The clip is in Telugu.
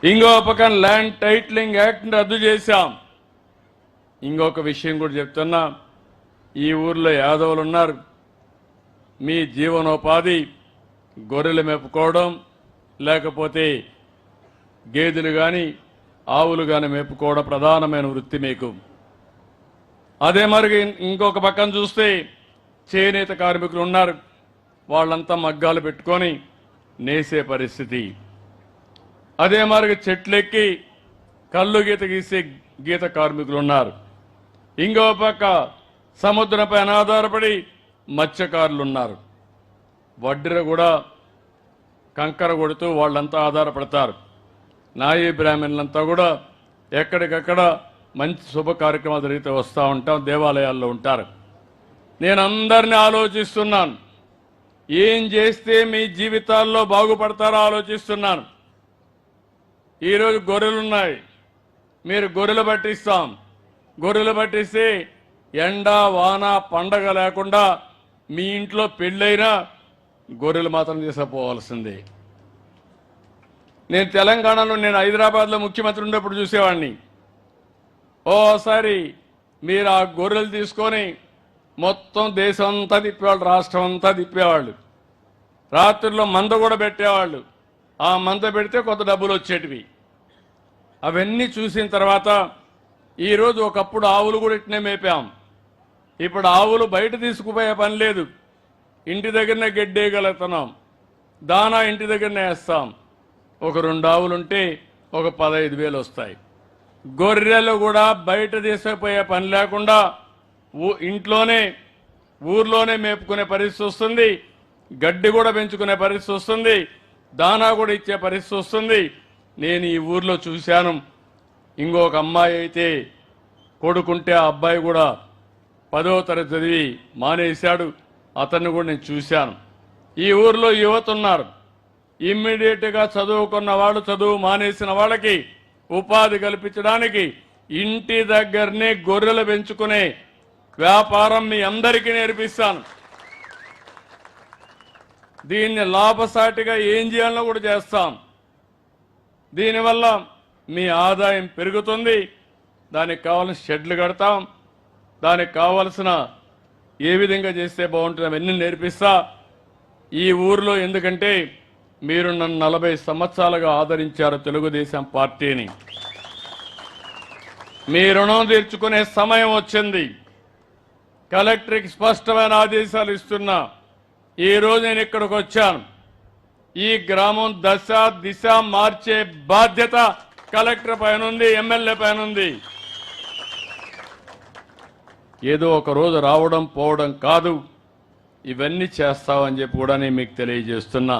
ఇంకో పక్కన ల్యాండ్ టైటిలింగ్ యాక్ట్ని రద్దు చేశాం. ఇంకొక విషయం కూడా చెప్తున్నా, ఈ ఊర్లో యాదవులు ఉన్నారు. మీ జీవనోపాధి గొర్రెలు మేపుకోవడం, లేకపోతే గేదెలు కానీ ఆవులు కానీ మేపుకోవడం ప్రధానమైన వృత్తి మీకు. అదే మరి ఇంకొక పక్కన చూస్తే చేనేత కార్మికులు ఉన్నారు. వాళ్ళంతా మగ్గాలు పెట్టుకొని నేసే పరిస్థితి. అదే మరి చెట్లెక్కి కళ్ళు గీత గీసే గీత కార్మికులు ఉన్నారు. ఇంకో పక్క సముద్రంపై ఆధారపడి మత్స్యకారులు ఉన్నారు. వడ్డీర కూడా కంకర కొడుతూ వాళ్ళంతా ఆధారపడతారు. నాయీ బ్రాహ్మణులంతా కూడా ఎక్కడికక్కడ మంచి శుభ కార్యక్రమాలు జరిగితే వస్తూ ఉంటాం, దేవాలయాల్లో ఉంటారు. నేను అందరినీ ఆలోచిస్తున్నాను, ఏం చేస్తే మీ జీవితాల్లో బాగుపడతారో ఆలోచిస్తున్నాను. ఈరోజు గొర్రెలున్నాయి, మీరు గొర్రెలు పట్టిస్తాం. గొర్రెలు పట్టిస్తే ఎండ వాన పండగ లేకుండా మీ ఇంట్లో పెళ్ళైనా గొర్రెలు మాత్రం తీసుకుపోవాల్సిందే. నేను తెలంగాణలో, నేను హైదరాబాద్లో ముఖ్యమంత్రి ఉన్నప్పుడు చూసేవాడిని. ఓసారి మీరు ఆ గొర్రెలు తీసుకొని మొత్తం దేశం అంతా తిప్పేవాళ్ళు, రాష్ట్రం అంతా తిప్పేవాళ్ళు. రాత్రుల్లో మంద కూడా పెట్టేవాళ్ళు. ఆ మంద పెడితే కొంత డబ్బులు వచ్చేటివి. అవన్నీ చూసిన తర్వాత ఈరోజు, ఒకప్పుడు ఆవులు కూడా ఇట్నే మేపాం. ఇప్పుడు ఆవులు బయట తీసుకుపోయే పని లేదు, ఇంటి దగ్గరనే గడ్డేయగలుగుతున్నాం. దానా ఇంటి దగ్గరనే వేస్తాం. ఒక 2 ఆవులుంటే ఒక 15,000 వస్తాయి. గొర్రెలు కూడా బయట తీసుకుపోయే పని లేకుండా ఇంట్లోనే ఊర్లోనే మేపుకునే పరిస్థితి వస్తుంది. గడ్డి కూడా పెంచుకునే పరిస్థితి వస్తుంది. దానా కూడా ఇచ్చే పరిస్థితి వస్తుంది. నేను ఈ ఊర్లో చూశాను. ఇంకొక అమ్మాయి అయితే కొడుకుంటే ఆ అబ్బాయి కూడా 10వ తరగతి చదివి మానేశాడు. అతన్ని కూడా నేను చూశాను. ఈ ఊర్లో యువత ఉన్నారు. ఇమ్మీడియట్గా చదువుకున్న వాళ్ళు, చదువు మానేసిన వాళ్ళకి ఉపాధి కల్పించడానికి ఇంటి దగ్గరనే గొర్రెలు పెంచుకునే వ్యాపారం మీ అందరికీ నేర్పిస్తాను. దీన్ని లాభసాటిగా ఏం చేయాలో కూడా చేస్తాం. దీనివల్ల మీ ఆదాయం పెరుగుతుంది. దానికి కావాల్సిన షెడ్లు కడతాం. దానికి కావలసిన ఏ విధంగా చేస్తే బాగుంటుంది అవన్నీ నేర్పిస్తా. ఈ ఊరిలో ఎందుకంటే మీరు నన్ను 40 సంవత్సరాలుగా ఆదరించారు, తెలుగుదేశం పార్టీని. మీ రుణం తీర్చుకునే సమయం వచ్చింది. కలెక్టర్కి స్పష్టమైన ఆదేశాలు ఇస్తున్నా. ఈ రోజు నేను ఇక్కడికి వచ్చాను. ఈ గ్రామం దశ దిశ మార్చే బాధ్యత కలెక్టర్ పైన ఉంది, ఎమ్మెల్యే పైన ఉంది. ఏదో ఒక రోజు రావడం పోవడం కాదు, ఇవన్నీ చేస్తామని చెప్పి కూడా నేను మీకు తెలియజేస్తున్నా.